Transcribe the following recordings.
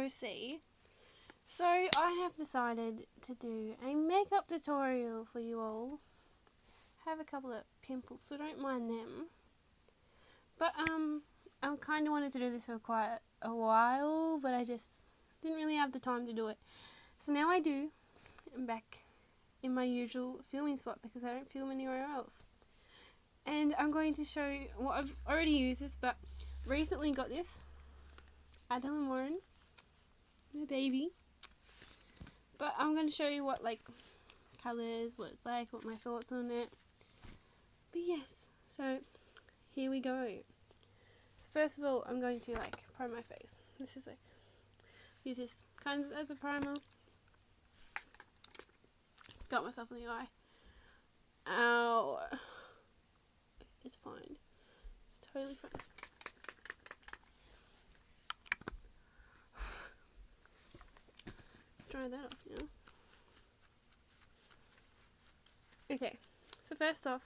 go see. So I have decided to do a makeup tutorial for you all. I have a couple of pimples, so don't mind them. But I kind of wanted to do this for quite a while, but I just didn't really have the time to do it. So now I do. I'm back in my usual filming spot because I don't film anywhere else. And I'm going to show you what I've already used this, but recently got this. Adele Warren, my baby. But I'm going to show you what colours, what it's like, what my thoughts on it. But yes, so here we go. So first of all, I'm going to prime my face. This is use this kind of as a primer. Got myself in the eye. Ow. It's fine. It's totally fine. Dry that off now. Okay, so first off,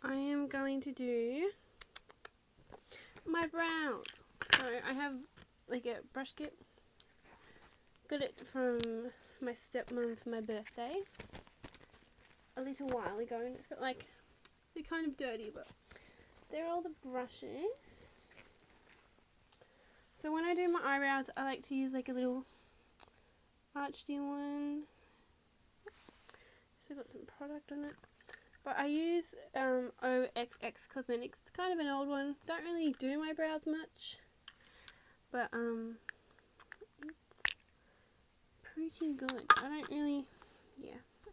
I am going to do my brows. So I have a brush kit. Got it from my stepmom for my birthday a little while ago, and it's got they're kind of dirty, but they're all the brushes. So when I do my eyebrows, I like to use a little archy one. So got some product on it, but I use OXX Cosmetics. It's kind of an old one. Don't really do my brows much, but it's pretty good. I don't really,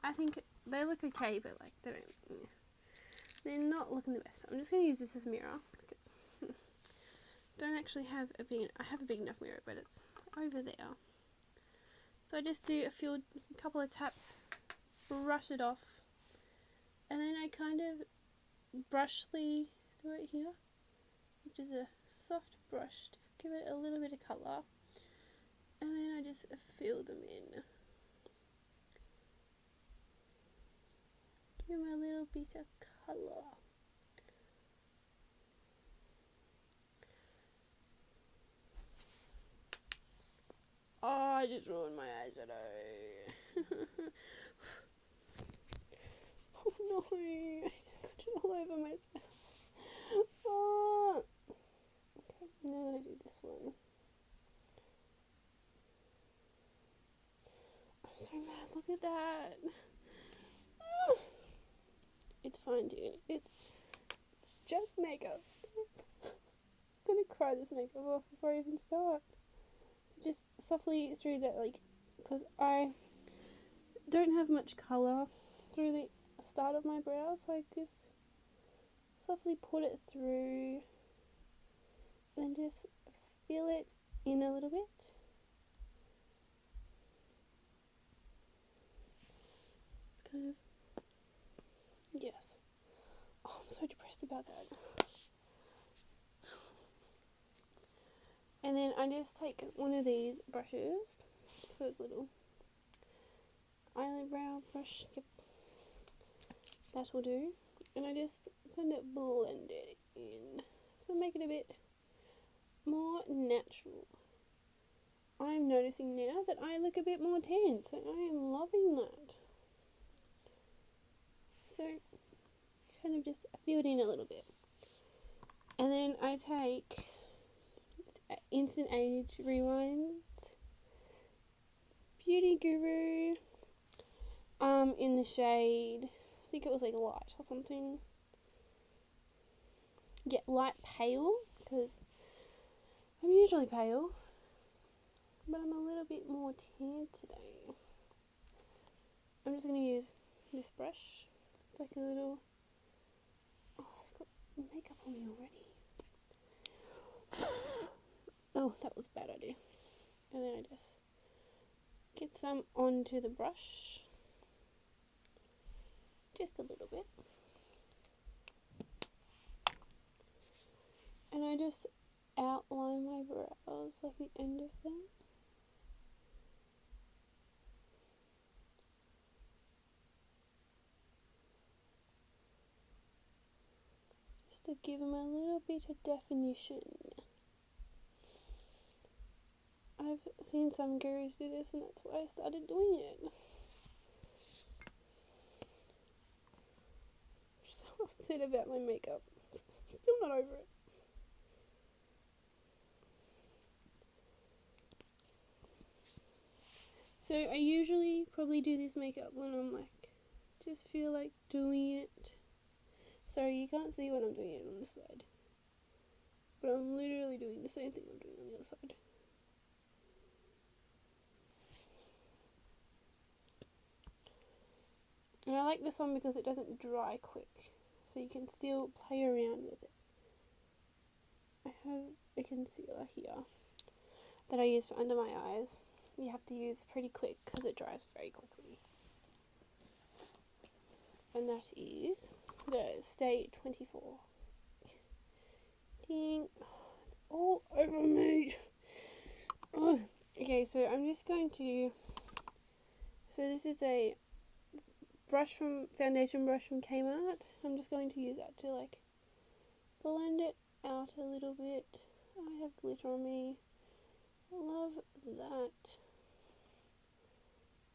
I think they look okay, but they don't. They're not looking the best. I'm just gonna use this as a mirror because don't actually have a big. I have a big enough mirror, but it's over there. So I just do a couple of taps, brush it off, and then I kind of brushly through it here, which is a soft brush to give it a little bit of colour, and then I just fill them in. Give them a little bit of colour. Oh, I just ruined my eyeshadow. Oh no, I just got it all over myself. Oh. Okay, now I'm going to do this one. I'm so mad, look at that. It's fine, dude. It's just makeup. I'm gonna cry this makeup off before I even start. So just softly through that, because I don't have much colour through the start of my brows, so I just softly put it through and just fill it in a little bit. It's kind of, yes. Oh, I'm so depressed about that. And then I just take one of these brushes, so it's a little eyebrow brush, yep, that will do, and I just kind of blend it in, so make it a bit more natural. I'm noticing now that I look a bit more tan, so I am loving that. So kind of just fill it in a little bit, and then I take Instant Age Rewind Beauty Guru in the shade, I think it was light or something. Yeah, light pale, because I'm usually pale, but I'm a little bit more tan today. I'm just going to use this brush. It's a little, oh, I've got makeup on me already. Oh, that was a bad idea. And then I just get some onto the brush. Just a little bit. And I just outline my brows, the end of them. Just to give them a little bit of definition. I've seen some gurus do this, and that's why I started doing it. I'm so upset about my makeup. Still not over it. So I usually probably do this makeup when I'm like, just feel like doing it. Sorry, you can't see what I'm doing it on the side. But I'm literally doing the same thing I'm doing on the other side. And I like this one because it doesn't dry quick. So you can still play around with it. I have a concealer here that I use for under my eyes. You have to use pretty quick because it dries very quickly. And that is the Stay 24. Ding. Oh, it's all over me. Oh. Okay, so I'm just going to... So this is a foundation brush from Kmart. I'm just going to use that to like blend it out a little bit. I have glitter on me. Love that.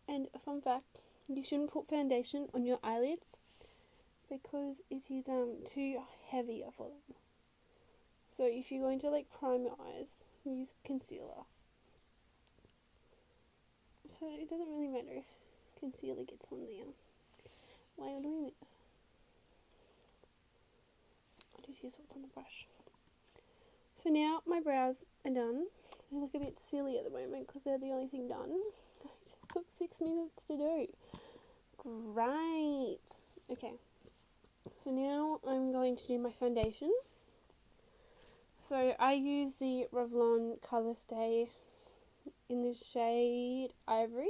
And a fun fact, you shouldn't put foundation on your eyelids because it is too heavier for them. So if you're going to like prime your eyes, use concealer. So it doesn't really matter if concealer gets on there while you're doing this. I'll just use what's on the brush. So now my brows are done. They look a bit silly at the moment because they're the only thing done. It just took 6 minutes to do. Great. Okay. So now I'm going to do my foundation. So I use the Revlon Colour Stay in the shade Ivory.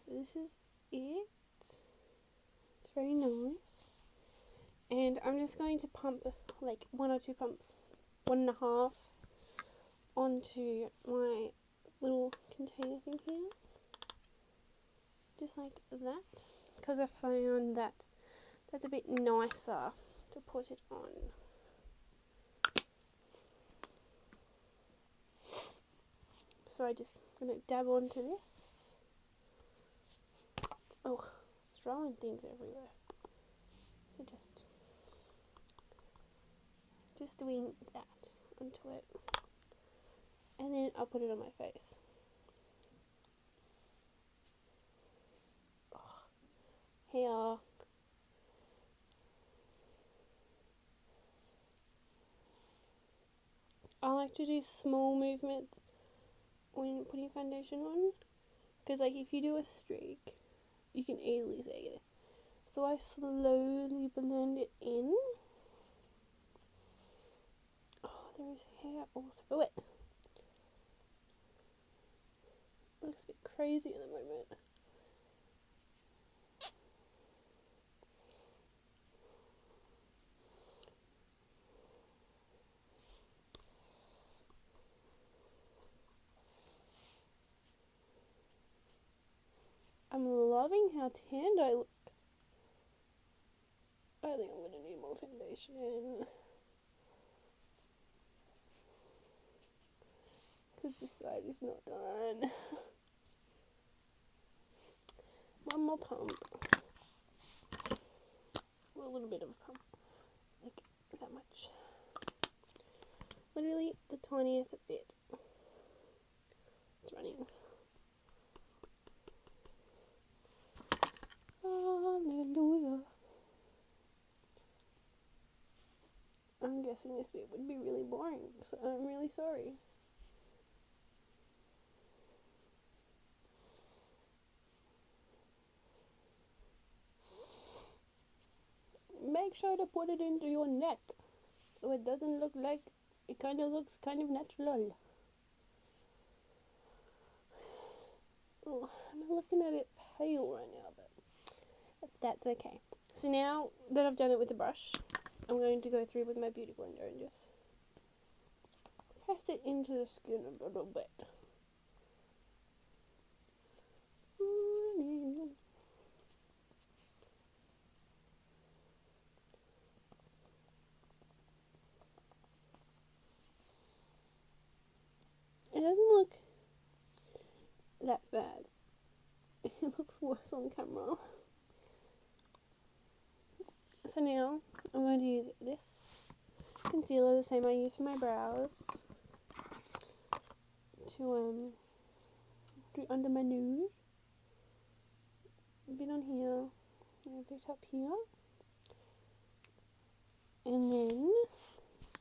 So this is it. It's very nice. And I'm just going to pump like 1 or 2 pumps, 1.5, onto my little container thing here. Just like that. Because I found that that's a bit nicer to put it on. So I just gonna dab onto this. Oh, throwing things everywhere. So just doing that onto it, and then I'll put it on my face. Oh, here. I like to do small movements when putting foundation on, because like if you do a streak, you can easily see it. So I slowly blend it in. Oh, there is hair all through it. It looks a bit crazy at the moment. I'm loving how tanned I look. I think I'm going to need more foundation. Because this side is not done. One more pump. A little bit of a pump. Like that much. Literally the tiniest bit. It's running. Hallelujah. I'm guessing this bit would be really boring, so I'm really sorry. Make sure to put it into your neck so it doesn't look like, it kind of looks kind of natural. Oh, I'm looking at it pale right now, but that's okay. So now that I've done it with the brush, I'm going to go through with my beauty blender and just press it into the skin a little bit. It doesn't worse on camera. So now I'm going to use this concealer, the same I use for my brows, to do under my nose, a bit on here, and a bit up here, and then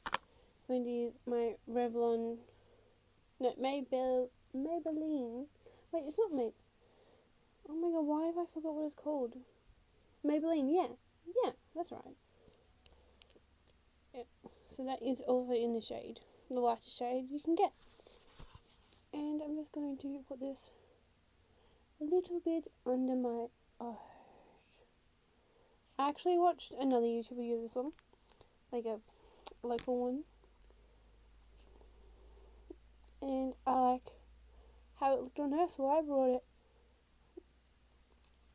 I'm going to use my Maybelline. Wait, it's not Maybelline. Oh my god, why have I forgot what it's called? Maybelline, yeah, that's right. Yep. So that is also in the shade, the lightest shade you can get. And I'm just going to put this a little bit under my eyes. I actually watched another YouTuber use this one, like a local one, and I like how it looked on her, so I brought it.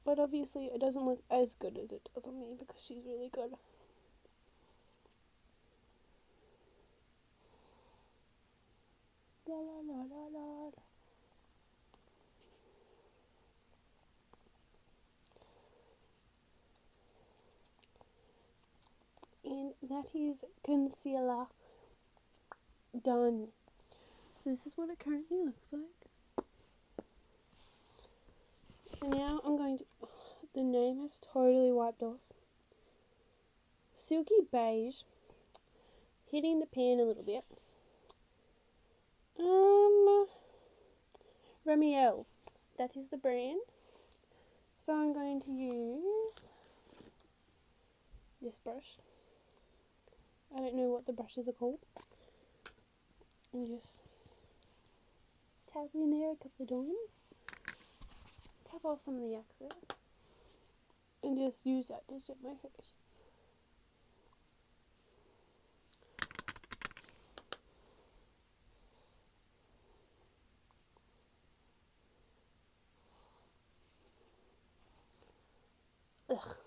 But obviously it doesn't look as good as it does on me because she's really good. La la la la la. And that is concealer done. This is what it currently looks like. So now I'm going to, the name has totally wiped off. Silky Beige, hitting the pan a little bit. Remiel, that is the brand. So I'm going to use this brush. I don't know what the brushes are called. And just tap in there a couple of times. Tap off some of the excess. And just use that to set my face. Ugh.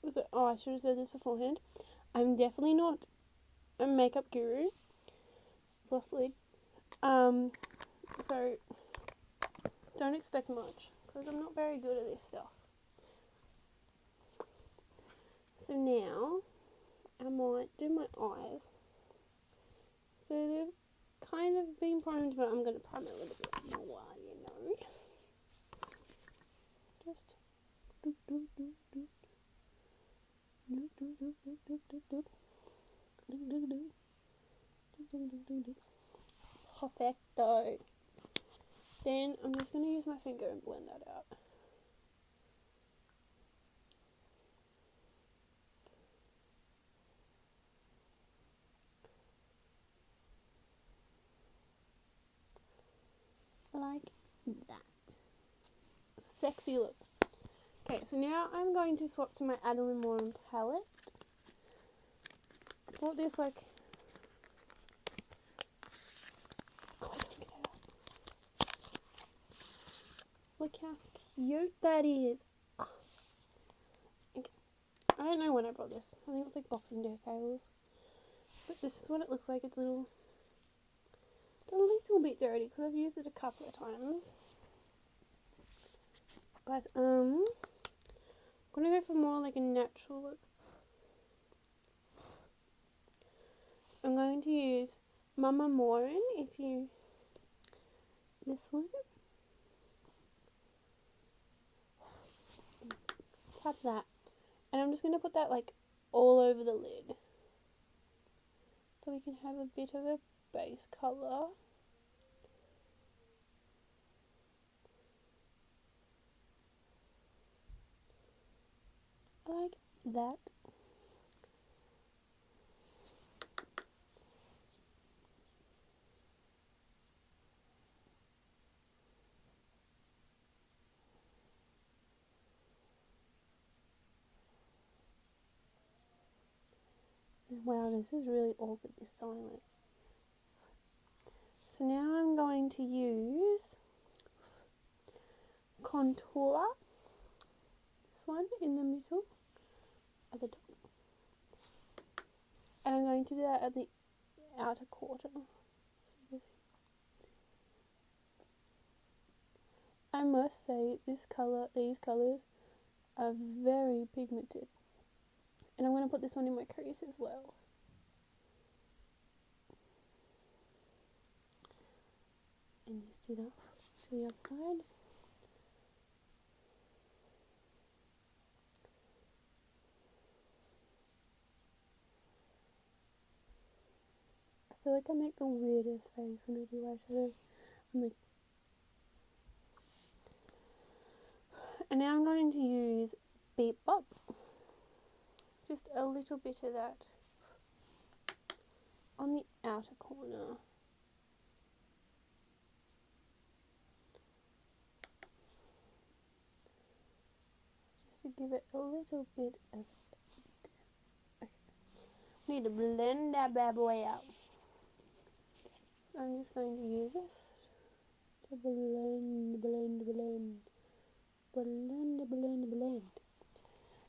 So, I should have said this beforehand. I'm definitely not a makeup guru. Flossly. So don't expect much because I'm not very good at this stuff. So now I might do my eyes. So they've kind of been primed, but I'm going to prime it a little bit more, you know. Just doop, doop, doop, doop. Doop, doop, doop, doop, doop, doop, doop. Doop, doop, doop. Doop, doop, doop, doop, doop. Perfecto. Then I'm just going to use my finger and blend that out. Like that. Sexy look. Okay, so now I'm going to swap to my Adeline Warren palette. I bought this like... Look how cute that is. Okay. I don't know when I bought this. I think it was like Boxing Day sales. But this is what it looks like. It's a little bit dirty because I've used it a couple of times. But I'm gonna go for more like a natural look. So I'm going to use Mama Morin, this one. Tap that. And I'm just gonna put that like all over the lid. So we can have a bit of a base colour. Like that. Wow, this is really awkward, this silence. So now I'm going to use contour, this one in the middle at the top, and I'm going to do that at the outer quarter. So I must say these colours are very pigmented, and I'm going to put this one in my crease as well. And just do that to the other side. I feel like I make the weirdest face when I do eyeshadow. I'm like, and now I'm going to use Beep Bop. Just a little bit of that on the outer corner. Just to give it a little bit of... Okay. Need to blend that bad boy out. So I'm just going to use this to blend.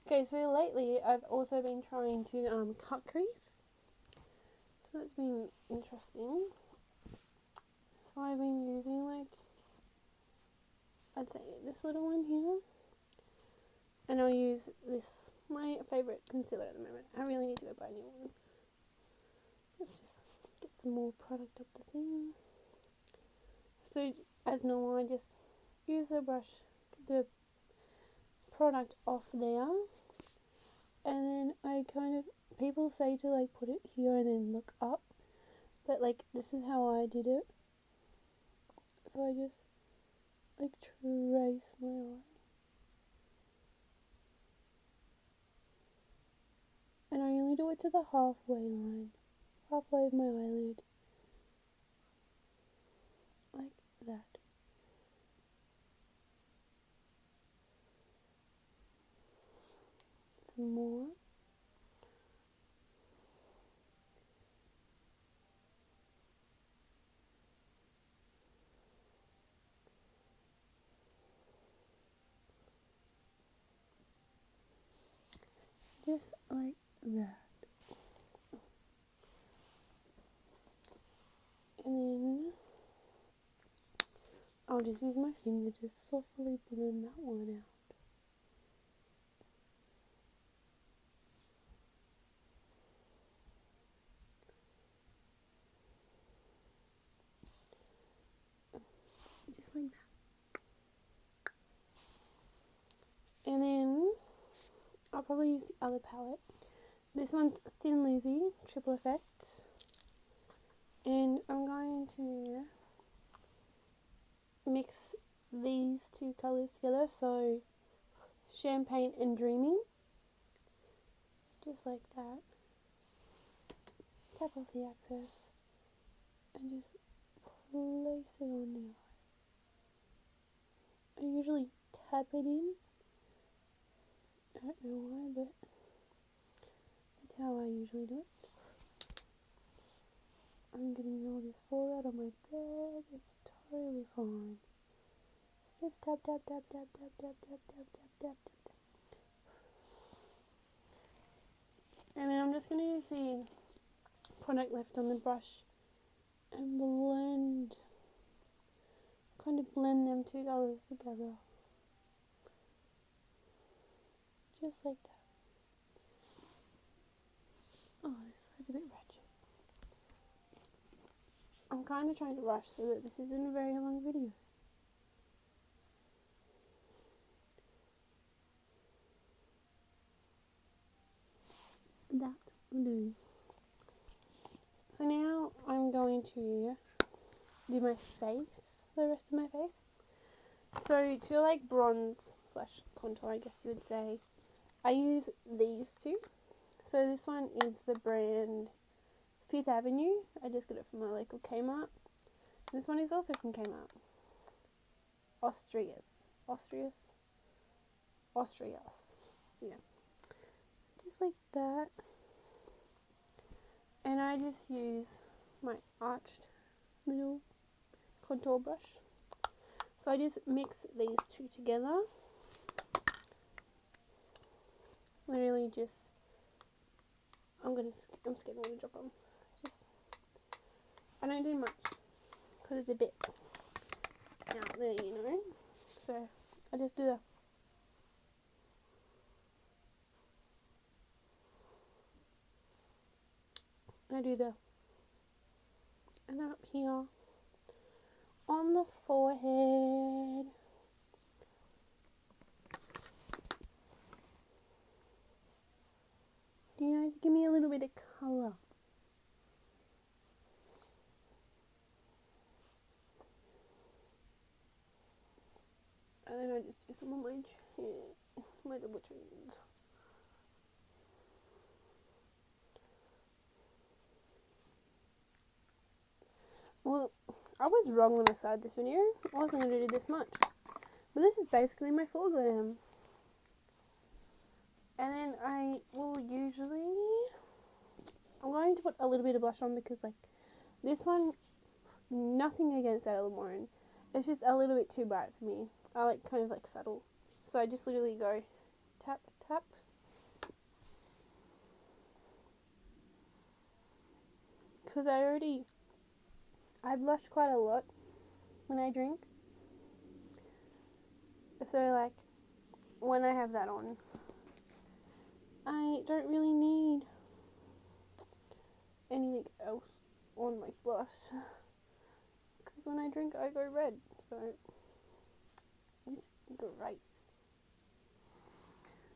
Okay, so lately I've also been trying to cut crease. So that's been interesting. So I've been using, like, I'd say this little one here. And I'll use this, my favourite concealer at the moment. I really need to go buy a new one. Let's just get some more product up the thing. So as normal, I just use the brush, get the product off there. And then I kind of, people say to like put it here and then look up. But like this is how I did it. So I just like trace my eye. And I only do it to the halfway line. Halfway of my eyelid. Like that. Some more. Just like that. And then I'll just use my finger to softly blend that one out. Just like that. And then I'll probably use the other palette. This one's Thin Lizzy, Triple Effect. And I'm going to mix these two colours together. So Champagne and Dreaming. Just like that. Tap off the excess. And just place it on the eye. I usually tap it in. I don't know why, but that's how I usually do it. I'm getting all this fallout on my bed. It's totally fine. So just tap, tap, tap, tap, tap, tap, tap, tap, tap, tap, tap. And then I'm just going to use the product left on the brush and kind of blend them two colours together. Just like that. Oh, this side's a bit ratchet. I'm kind of trying to rush so that this isn't a very long video. That will do. So now I'm going to do my face, the rest of my face. So to like bronze / contour, I guess you would say, I use these two. So this one is the brand Fifth Avenue. I just got it from my local Kmart. This one is also from Kmart. Austrias. Yeah. Just like that. And I just use my arched little contour brush. So I just mix these two together. Literally just, I'm scared I'm gonna drop them. Just, I don't do much because it's a bit out there, you know. So I just do that. I do the, and then up here on the forehead. Do you know, to give me a little bit of colour. And then I just do some on my chin, my double chins. Well, I was wrong when I started this video. I wasn't going to do this much. But this is basically my full glam. And then I will usually, I'm going to put a little bit of blush on because like this one, nothing against that Elamoran. It's just a little bit too bright for me. I like kind of like subtle. So I just literally go tap, tap. Because I blush quite a lot when I drink. So like when I have that on, I don't really need anything else on my blush. Because when I drink, I go red. So it's great.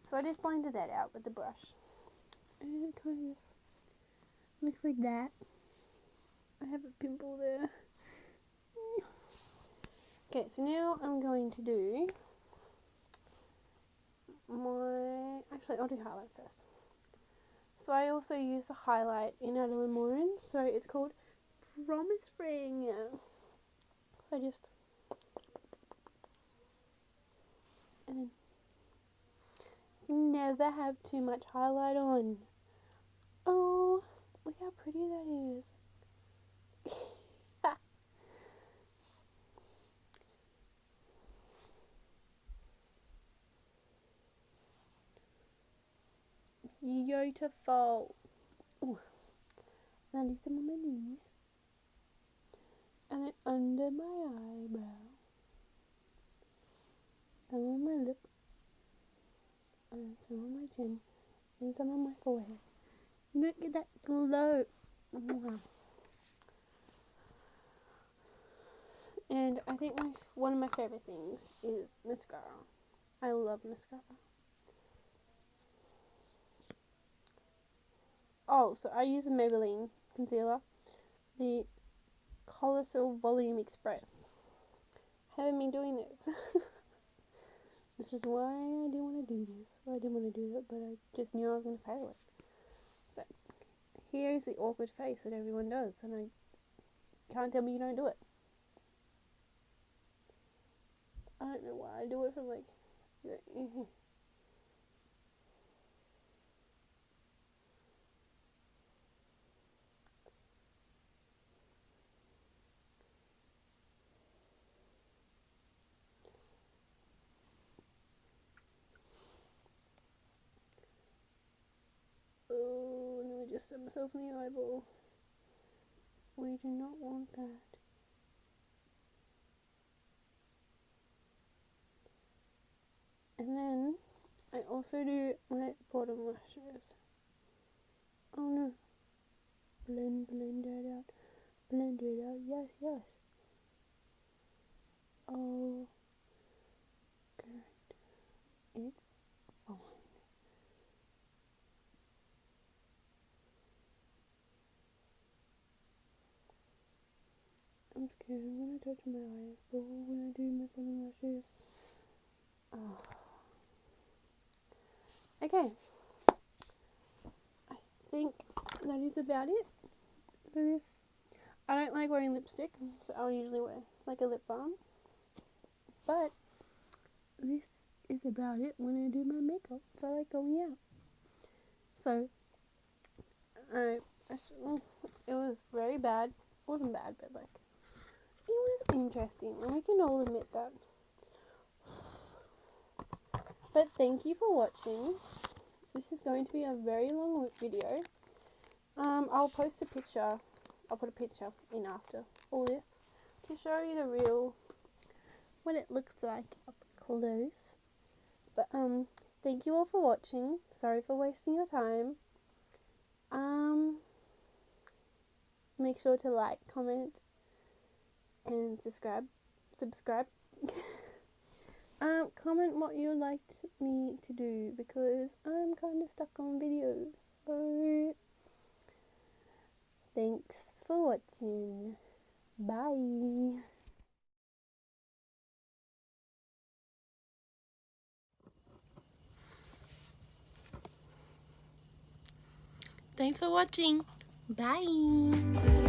So I just blended that out with the brush. And it kind of just looks like that. I have a pimple there. Okay, so now I'm going to do actually I'll do highlight first. So I also use a highlight in Adela Morin, so it's called Promise Ring. So I just, and then never have too much highlight on. Oh, look how pretty that is. Beautiful. Ooh. Then I do some on my knees. And then under my eyebrow. Some on my lip. And some on my chin. And some on my forehead. Look at that glow. Wow. And I think one of my favourite things is mascara. I love mascara. Oh, so I use a Maybelline concealer. The Colossal Volume Express. Haven't been doing this. This is why I didn't want to do this. Well, I didn't want to do it, but I just knew I was going to fail it. So, here is the awkward face that everyone does, and I can't tell me you don't do it. I don't know why I do it from like... Oh, and then I just stab myself in the eyeball. We do not want that. And then I also do my bottom lashes. Oh no. Blend that out. Blend it out. Yes, yes. Oh, good. It's fine. I'm scared. I'm gonna touch my eyeball when I do my bottom lashes. Oh. Okay. I think that is about it. So this, I don't like wearing lipstick, so I'll usually wear like a lip balm. But this is about it when I do my makeup if I like going out. So, it was very bad. It wasn't bad, but like, it was interesting, and we can all admit that. But thank you for watching. This is going to be a very long video. I'll post a picture. I'll put a picture in after all this to show you the real, what it looks like up close. But thank you all for watching. Sorry for wasting your time. Make sure to like, comment, and subscribe. Comment what you'd like me to do, because I'm kind of stuck on videos. So thanks for watching. Bye. Thanks for watching. Bye.